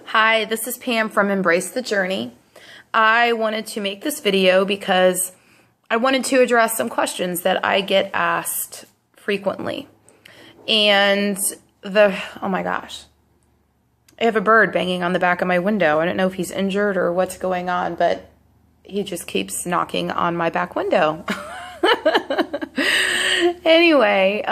Hi, this is Pam from Embrace the Journey. I wanted to make this video because I wanted to address some questions that I get asked frequently. And oh my gosh, I have a bird banging on the back of my window. I don't know if he's injured or what's going on, but he just keeps knocking on my back window. Anyway,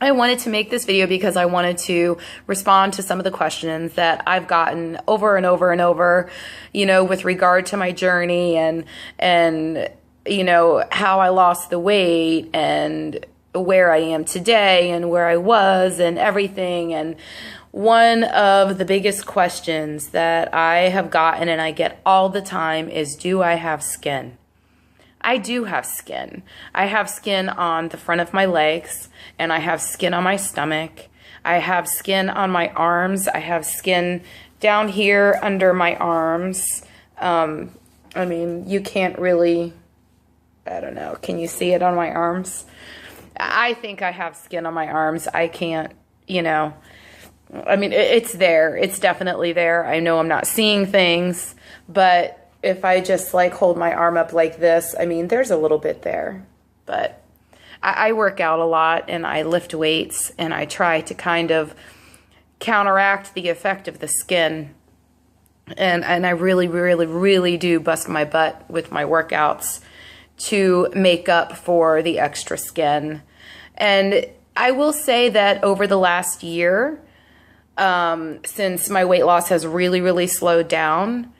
I wanted to make this video because I wanted to respond to some of the questions that I've gotten over and over and over, with regard to my journey and how I lost the weight and where I am today and where I was and everything. And one of the biggest questions that I have gotten and I get all the time is, do I have skin? I do have skin. I have skin on the front of my legs, and I have skin on my stomach. I have skin on my arms. I have skin down here under my arms. You can't really, I don't know, can you see it on my arms? I think I have skin on my arms. I can't, it's there. It's definitely there. I know I'm not seeing things, but if I just hold my arm up like this, there's a little bit there. But I work out a lot and I lift weights and I try to kind of counteract the effect of the skin. And I really, really, really do bust my butt with my workouts to make up for the extra skin. And I will say that over the last year, since my weight loss has really, really slowed down,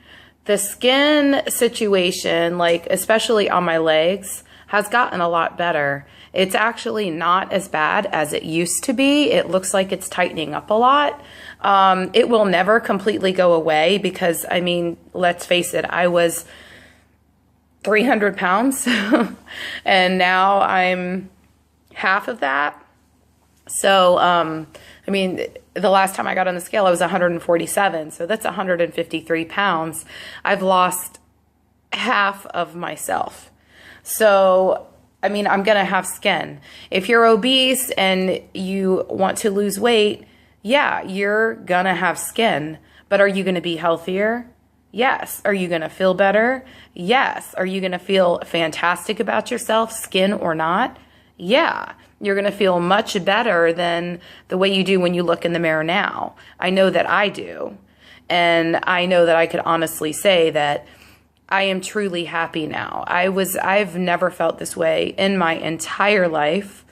the skin situation, especially on my legs, has gotten a lot better. It's actually not as bad as it used to be. It looks like it's tightening up a lot. It will never completely go away because, let's face it, I was 300 pounds and now I'm half of that. So, the last time I got on the scale, I was 147. So that's 153 pounds. I've lost half of myself. So, I'm going to have skin. If you're obese and you want to lose weight, yeah, you're going to have skin. But are you going to be healthier? Yes. Are you going to feel better? Yes. Are you going to feel fantastic about yourself, skin or not? Yeah. You're going to feel much better than the way you do when you look in the mirror now. I know that I do. And I know that I could honestly say that I am truly happy now. I've never felt this way in my entire life.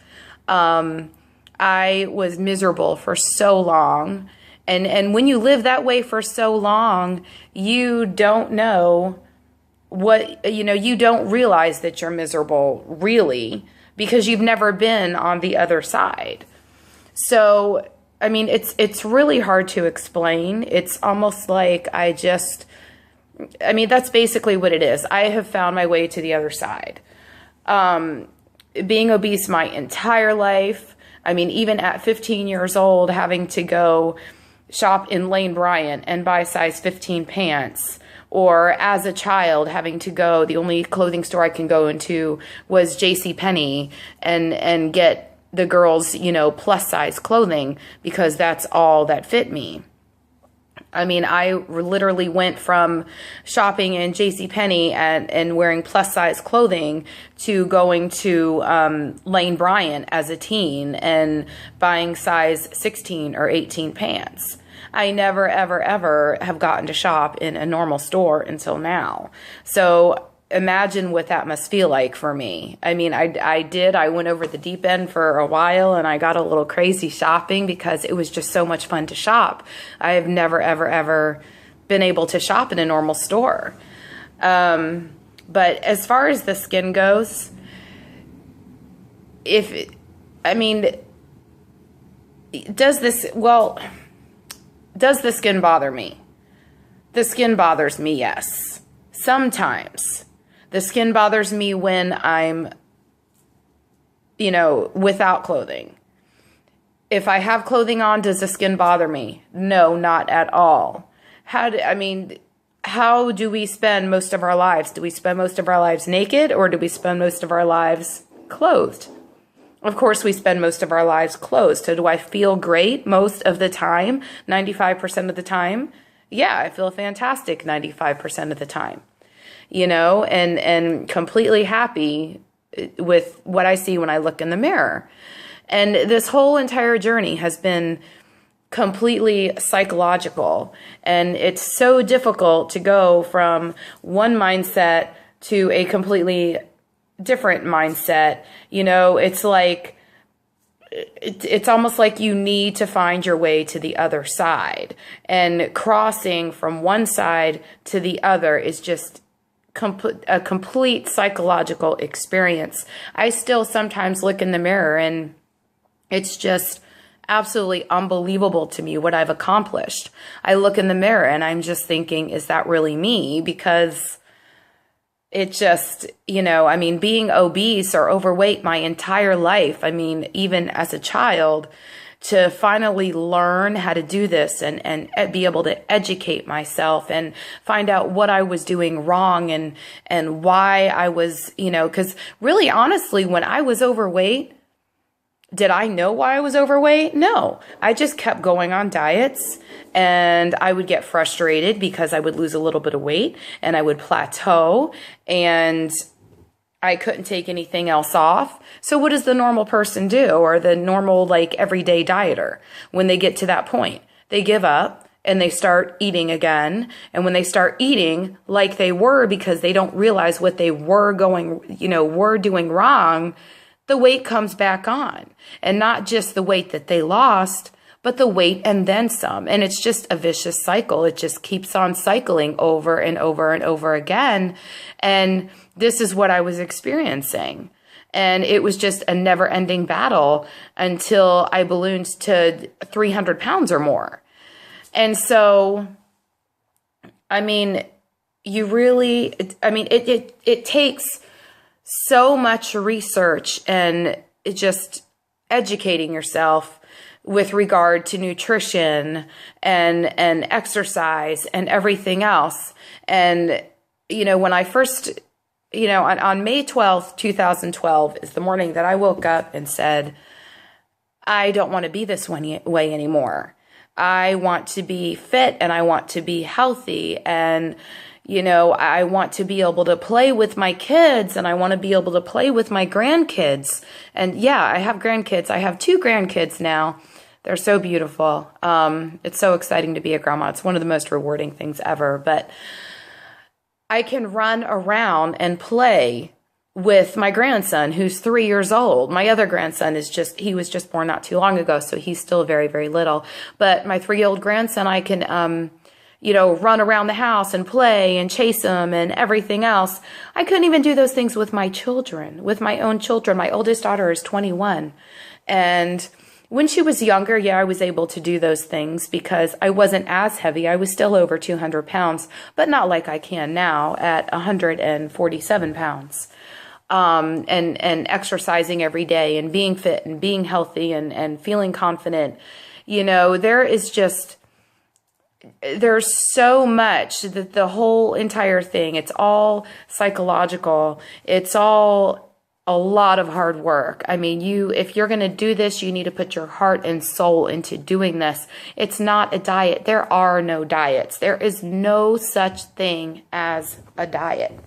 I was miserable for so long. And when you live that way for so long, you don't know you don't realize that you're miserable, really, because you've never been on the other side. So, it's really hard to explain. It's almost like that's basically what it is. I have found my way to the other side. Being obese my entire life, even at 15 years old, having to go shop in Lane Bryant and buy size 15 pants, or as a child having to go, the only clothing store I can go into was JCPenney and get the girls, plus size clothing because that's all that fit me. I literally went from shopping in JCPenney and wearing plus size clothing to going to Lane Bryant as a teen and buying size 16 or 18 pants. I never, ever, ever have gotten to shop in a normal store until now. So imagine what that must feel like for me. I went over the deep end for a while and I got a little crazy shopping because it was just so much fun to shop. I have never, ever, ever been able to shop in a normal store. But as far as the skin goes, does the skin bother me? The skin bothers me, yes. Sometimes. The skin bothers me when I'm, without clothing. If I have clothing on, does the skin bother me? No, not at all. How do we spend most of our lives? Do we spend most of our lives naked, or do we spend most of our lives clothed? Of course, we spend most of our lives closed. So do I feel great most of the time, 95% of the time? Yeah, I feel fantastic 95% of the time, and completely happy with what I see when I look in the mirror. And this whole entire journey has been completely psychological. And it's so difficult to go from one mindset to a completely different mindset. It's like, it's almost like you need to find your way to the other side. And crossing from one side to the other is just a complete psychological experience. I still sometimes look in the mirror and it's just absolutely unbelievable to me what I've accomplished. I look in the mirror and I'm just thinking, is that really me? Because it just, being obese or overweight my entire life, even as a child, to finally learn how to do this and be able to educate myself and find out what I was doing wrong and why I was, because really, honestly, when I was overweight, did I know why I was overweight? No, I just kept going on diets and I would get frustrated because I would lose a little bit of weight and I would plateau and I couldn't take anything else off. So what does the normal person do, or the normal everyday dieter when they get to that point? They give up and they start eating again. And when they start eating like they were because they don't realize what they were doing wrong, the weight comes back on. And not just the weight that they lost, but the weight and then some. And it's just a vicious cycle. It just keeps on cycling over and over and over again. And this is what I was experiencing. And it was just a never-ending battle until I ballooned to 300 pounds or more. And so, it takes so much research and just educating yourself with regard to nutrition and exercise and everything else. And, when I first, on May 12th, 2012 is the morning that I woke up and said, I don't want to be this way anymore. I want to be fit and I want to be healthy and I want to be able to play with my kids and I want to be able to play with my grandkids. And yeah, I have grandkids. I have 2 grandkids now. They're so beautiful. It's so exciting to be a grandma. It's one of the most rewarding things ever. But I can run around and play with my grandson, who's 3 years old. My other grandson he was just born not too long ago, so he's still very, very little. But my 3-year-old grandson, I can, run around the house and play and chase him and everything else. I couldn't even do those things with my children, with my own children. My oldest daughter is 21. And when she was younger, yeah, I was able to do those things because I wasn't as heavy. I was still over 200 pounds, but not like I can now at 147 pounds. And exercising every day and being fit and being healthy and feeling confident. There's so much that the whole entire thing, it's all psychological. It's all a lot of hard work. If you're going to do this, you need to put your heart and soul into doing this. It's not a diet. There are no diets. There is no such thing as a diet.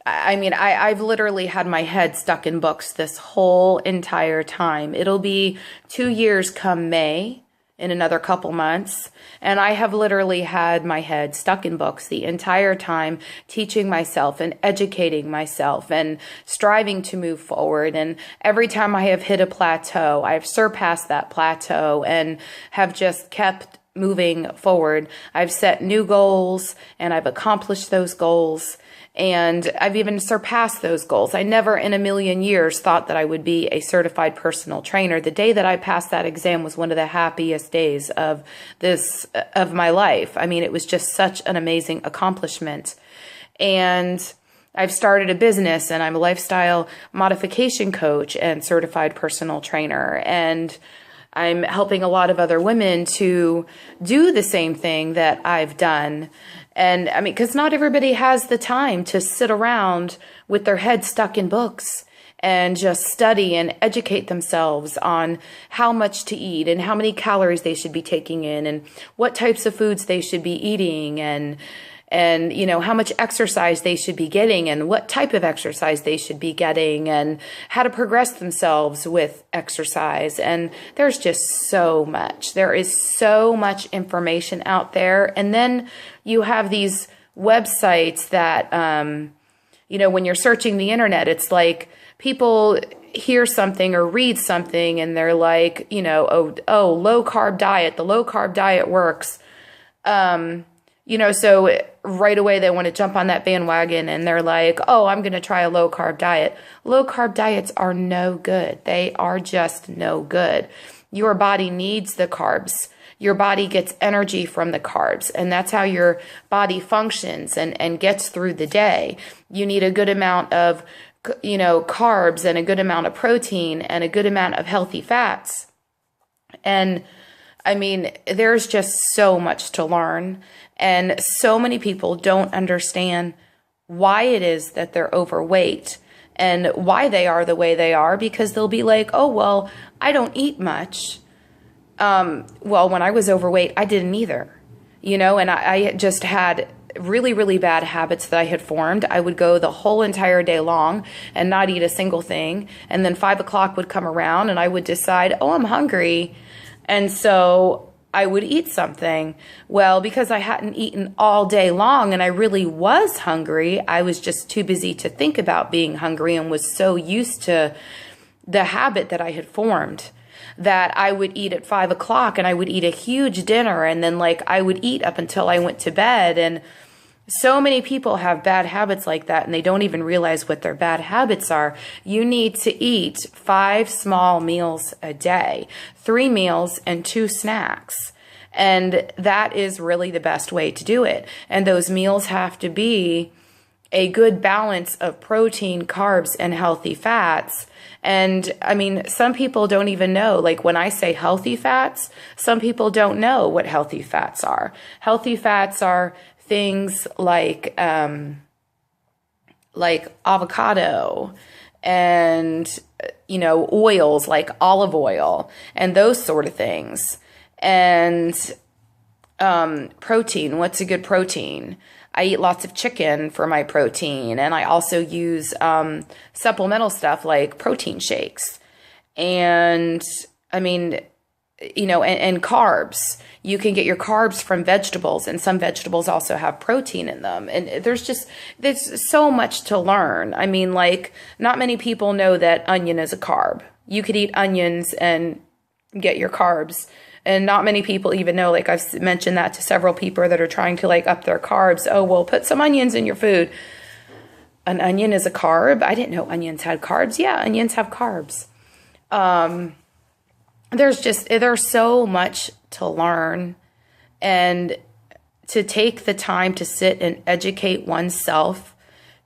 I've literally had my head stuck in books this whole entire time. It'll be 2 years come May, in another couple months. And I have literally had my head stuck in books the entire time, teaching myself and educating myself and striving to move forward. And every time I have hit a plateau, I've surpassed that plateau and have just kept moving forward. I've set new goals and I've accomplished those goals. And I've even surpassed those goals. I never in a million years thought that I would be a certified personal trainer. The day that I passed that exam was one of the happiest days of my life. It was just such an amazing accomplishment. And I've started a business and I'm a lifestyle modification coach and certified personal trainer. And I'm helping a lot of other women to do the same thing that I've done. And because not everybody has the time to sit around with their head stuck in books and just study and educate themselves on how much to eat and how many calories they should be taking in and what types of foods they should be eating and you know, how much exercise they should be getting and what type of exercise they should be getting and how to progress themselves with exercise. And there's just so much. There is so much information out there. And then you have these websites that, you know, when you're searching the internet, it's like people hear something or read something and they're like, you know, oh, low carb diet, the low carb diet works. You know, so right away they want to jump on that bandwagon and they're like, oh, I'm going to try a low carb diet. Low carb diets are no good. They are just no good. Your body needs the carbs. Your body gets energy from the carbs, and that's how your body functions and gets through the day. You need a good amount of, you know, carbs and a good amount of protein and a good amount of healthy fats. And I mean, there's just so much to learn. And so many people don't understand why it is that they're overweight and why they are the way they are, because they'll be like, oh, well, I don't eat much. Well, when I was overweight, I didn't either, you know, and I just had really, really bad habits that I had formed. I would go the whole entire day long and not eat a single thing. And then 5 o'clock would come around and I would decide, oh, I'm hungry. And so I would eat something. Well, because I hadn't eaten all day long and I really was hungry, I was just too busy to think about being hungry and was so used to the habit that I had formed that I would eat at 5 o'clock and I would eat a huge dinner and then like I would eat up until I went to bed. And so many people have bad habits like that and they don't even realize what their bad habits are. You need to eat 5 small meals a day, 3 meals and 2 snacks. And that is really the best way to do it. And those meals have to be a good balance of protein, carbs, and healthy fats. And I mean, some people don't even know, like when I say healthy fats, some people don't know what healthy fats are. Healthy fats are things like avocado and, you know, oils like olive oil and those sort of things. And protein, what's a good protein? I eat lots of chicken for my protein, and I also use supplemental stuff like protein shakes. And I mean, you know, and carbs. You can get your carbs from vegetables, and some vegetables also have protein in them. And there's so much to learn. I mean, like, not many people know that onion is a carb. You could eat onions and get your carbs. And not many people even know, like I've mentioned that to several people that are trying to like up their carbs. Oh, well, put some onions in your food. An onion is a carb? I didn't know onions had carbs. Yeah, onions have carbs. There's so much to learn, and to take the time to sit and educate oneself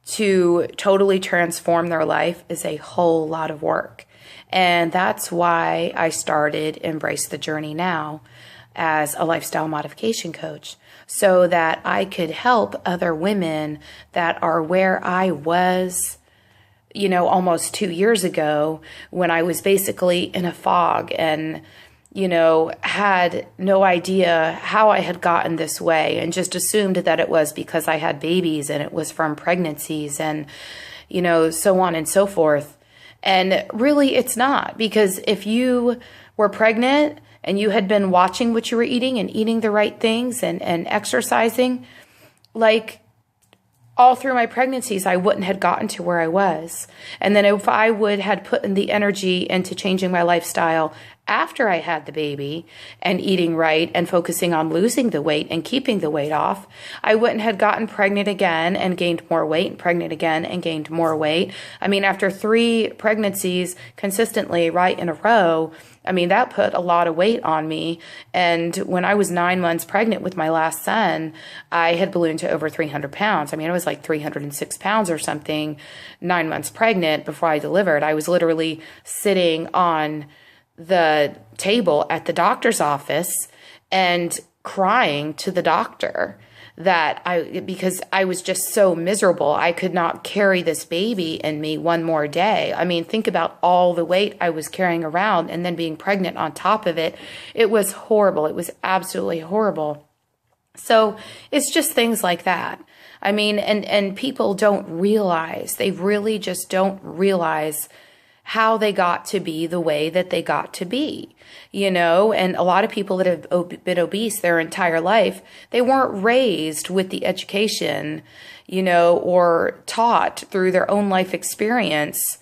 to totally transform their life is a whole lot of work. And that's why I started Embrace the Journey Now as a lifestyle modification coach, so that I could help other women that are where I was, you know, almost 2 years ago, when I was basically in a fog and, you know, had no idea how I had gotten this way and just assumed that it was because I had babies and it was from pregnancies and, you know, so on and so forth. And really, it's not, because if you were pregnant and you had been watching what you were eating and eating the right things and exercising, like all through my pregnancies, I wouldn't have gotten to where I was. And then if I would had put in the energy into changing my lifestyle after I had the baby and eating right and focusing on losing the weight and keeping the weight off, I wouldn't have gotten pregnant again and gained more weight, and pregnant again and gained more weight. I mean, after 3 pregnancies consistently right in a row, I mean, that put a lot of weight on me. And when I was 9 months pregnant with my last son, I had ballooned to over 300 pounds. I mean, I was like 306 pounds or something 9 months pregnant before I delivered. I was literally sitting on the table at the doctor's office and crying to the doctor because I was just so miserable. I could not carry this baby in me one more day. I mean, think about all the weight I was carrying around and then being pregnant on top of it. It was horrible. It was absolutely horrible. So it's just things like that. I mean, and people don't realize, they really just don't realize how they got to be the way that they got to be, you know. And a lot of people that have been obese their entire life, they weren't raised with the education, you know, or taught through their own life experience,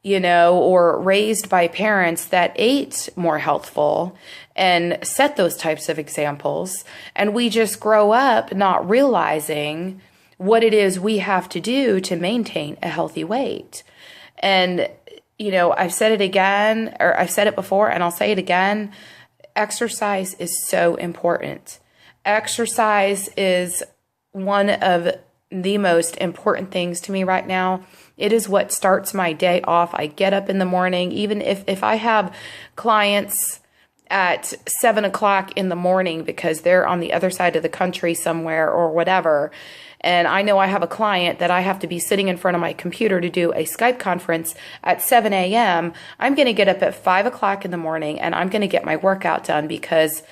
you know, or raised by parents that ate more healthful and set those types of examples. And we just grow up not realizing what it is we have to do to maintain a healthy weight. And, you know, I've said it again, or I've said it before, and I'll say it again. Exercise is so important. Exercise is one of the most important things to me right now. It is what starts my day off. I get up in the morning, even if I have clients at 7 o'clock in the morning because they're on the other side of the country somewhere or whatever, and I know I have a client that I have to be sitting in front of my computer to do a Skype conference at 7 a.m., I'm going to get up at 5 o'clock in the morning and I'm going to get my workout done, because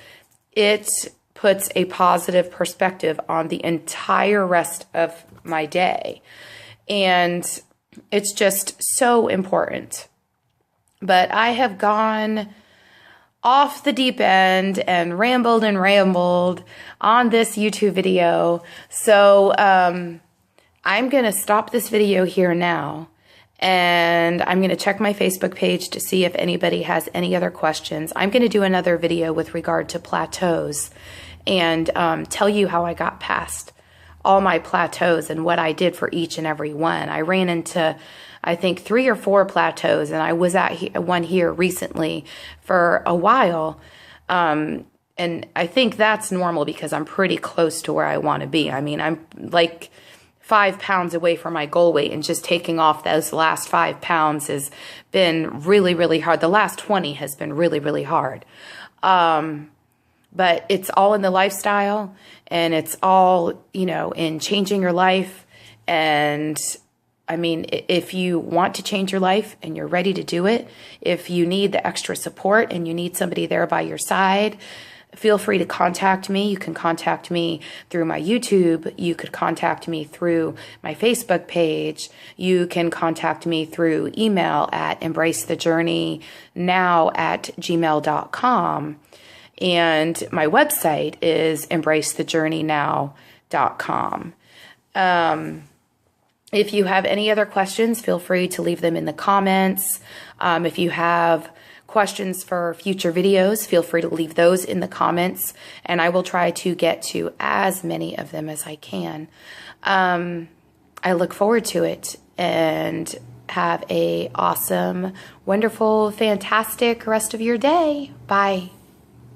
it puts a positive perspective on the entire rest of my day. And it's just so important. But I have gone off the deep end and rambled on this YouTube video. So I'm going to stop this video here now, and I'm going to check my Facebook page to see if anybody has any other questions. I'm going to do another video with regard to plateaus and tell you how I got past all my plateaus and what I did for each and every one. I ran into, I think, 3 or 4 plateaus, and I was at one here recently for a while. And I think that's normal because I'm pretty close to where I want to be. I mean, I'm like 5 pounds away from my goal weight, and just taking off those last 5 pounds has been really, really hard. The last 20 has been really, really hard. But it's all in the lifestyle, and it's all, you know, in changing your life. And I mean, if you want to change your life and you're ready to do it, if you need the extra support and you need somebody there by your side, feel free to contact me. You can contact me through my YouTube. You could contact me through my Facebook page. You can contact me through email at embracethejourneynow@gmail.com. And my website is embracethejourneynow.com. If you have any other questions, feel free to leave them in the comments. If you have questions for future videos, feel free to leave those in the comments, and I will try to get to as many of them as I can. I look forward to it, and have a awesome, wonderful, fantastic rest of your day. Bye.